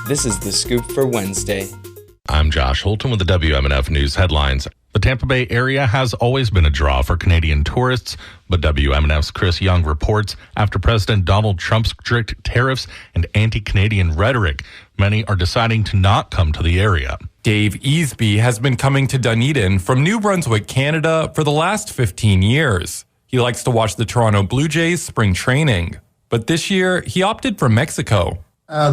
This is The Scoop for Wednesday. I'm Josh Holton with the WMNF News headlines. The Tampa Bay area has always been a draw for Canadian tourists, but WMNF's Chris Young reports after President Donald Trump's strict tariffs and anti-Canadian rhetoric, many are deciding to not come to the area. Dave Easby has been coming to Dunedin from New Brunswick, Canada for the last 15 years. He likes to watch the Toronto Blue Jays spring training, but this year he opted for Mexico.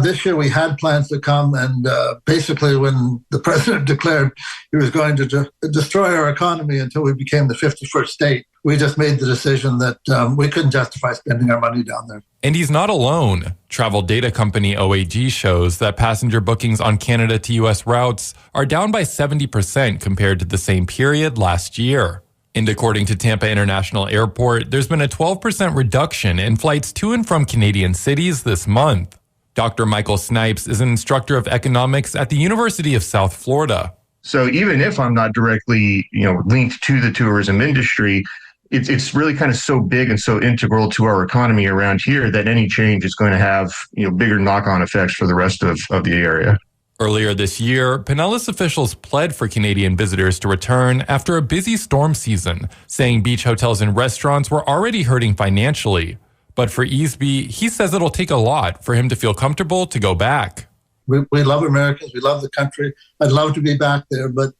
This year we had plans to come, and basically when the president declared he was going to destroy our economy until we became the 51st state, we just made the decision that we couldn't justify spending our money down there. And he's not alone. Travel data company OAG shows that passenger bookings on Canada to U.S. routes are down by 70% compared to the same period last year. And according to Tampa International Airport, there's been a 12% reduction in flights to and from Canadian cities this month. Dr. Michael Snipes is an instructor of economics at the University of South Florida. So even if I'm not directly, linked to the tourism industry, it's really kind of so big and so integral to our economy around here that any change is going to have, bigger knock-on effects for the rest of the area. Earlier this year, Pinellas officials pled for Canadian visitors to return after a busy storm season, saying beach hotels and restaurants were already hurting financially. But for Easby, he says it'll take a lot for him to feel comfortable to go back. We love Americans. We love the country. I'd love to be back there, but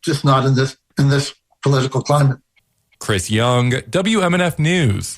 just not in this political climate. Chris Young, WMNF News.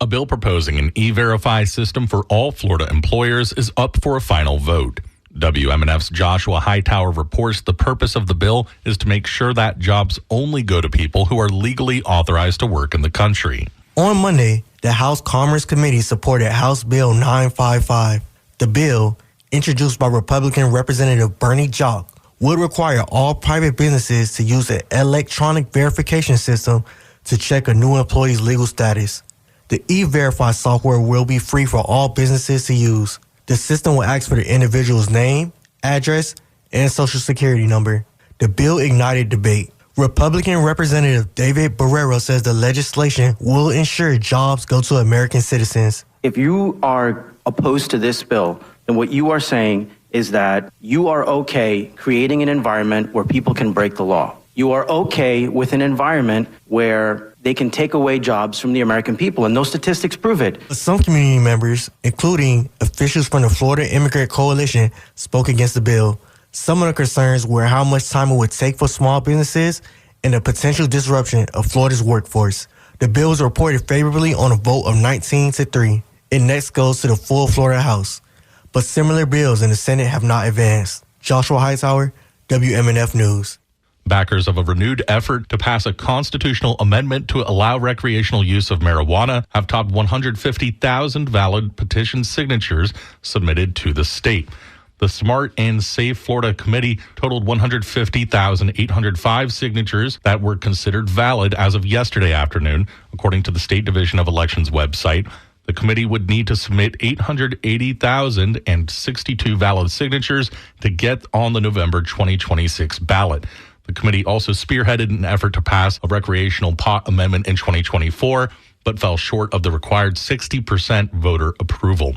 A bill proposing an E-Verify system for all Florida employers is up for a final vote. WMNF's Joshua Hightower reports the purpose of the bill is to make sure that jobs only go to people who are legally authorized to work in the country. On Monday, the House Commerce Committee supported House Bill 955. The bill, introduced by Republican Representative Bernie Jock, would require all private businesses to use an electronic verification system to check a new employee's legal status. The E-Verify software will be free for all businesses to use. The system will ask for the individual's name, address, and social security number. The bill ignited debate. Republican Representative David Barrero says the legislation will ensure jobs go to American citizens. If you are opposed to this bill, then what you are saying is that you are okay creating an environment where people can break the law. You are okay with an environment where they can take away jobs from the American people, and those statistics prove it. But some community members, including officials from the Florida Immigrant Coalition, spoke against the bill. Some of the concerns were how much time it would take for small businesses and the potential disruption of Florida's workforce. The bill was reported favorably on a vote of 19-3. It next goes to the full Florida House. But similar bills in the Senate have not advanced. Joshua Hightower, WMNF News. Backers of a renewed effort to pass a constitutional amendment to allow recreational use of marijuana have topped 150,000 valid petition signatures submitted to the state. The Smart and Safe Florida Committee totaled 150,805 signatures that were considered valid as of yesterday afternoon, according to the State Division of Elections website. The committee would need to submit 880,062 valid signatures to get on the November 2026 ballot. The committee also spearheaded an effort to pass a recreational pot amendment in 2024, but fell short of the required 60% voter approval.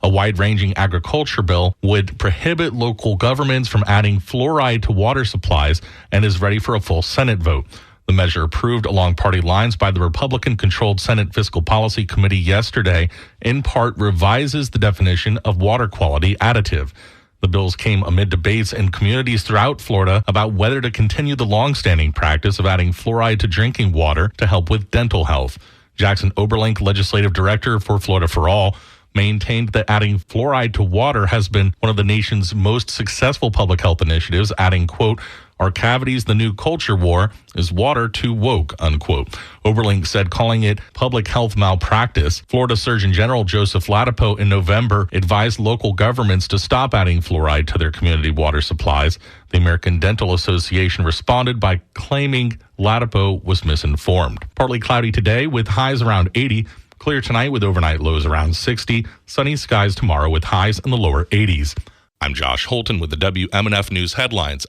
A wide-ranging agriculture bill would prohibit local governments from adding fluoride to water supplies and is ready for a full Senate vote. The measure, approved along party lines by the Republican-controlled Senate Fiscal Policy Committee yesterday, in part revises the definition of water quality additive. The bills came amid debates in communities throughout Florida about whether to continue the longstanding practice of adding fluoride to drinking water to help with dental health. Jackson Oberlink, legislative director for Florida for All, maintained that adding fluoride to water has been one of the nation's most successful public health initiatives, adding, quote, "Our cavities, the new culture war, is water too woke," unquote. Oberlink said calling it public health malpractice. Florida Surgeon General Joseph Ladapo in November advised local governments to stop adding fluoride to their community water supplies. The American Dental Association responded by claiming Ladapo was misinformed. Partly cloudy today with highs around 80. Clear tonight with overnight lows around 60. Sunny skies tomorrow with highs in the lower 80s. I'm Josh Holton with the WMNF News headlines.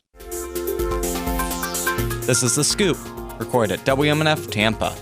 This is The Scoop, recorded at WMNF Tampa.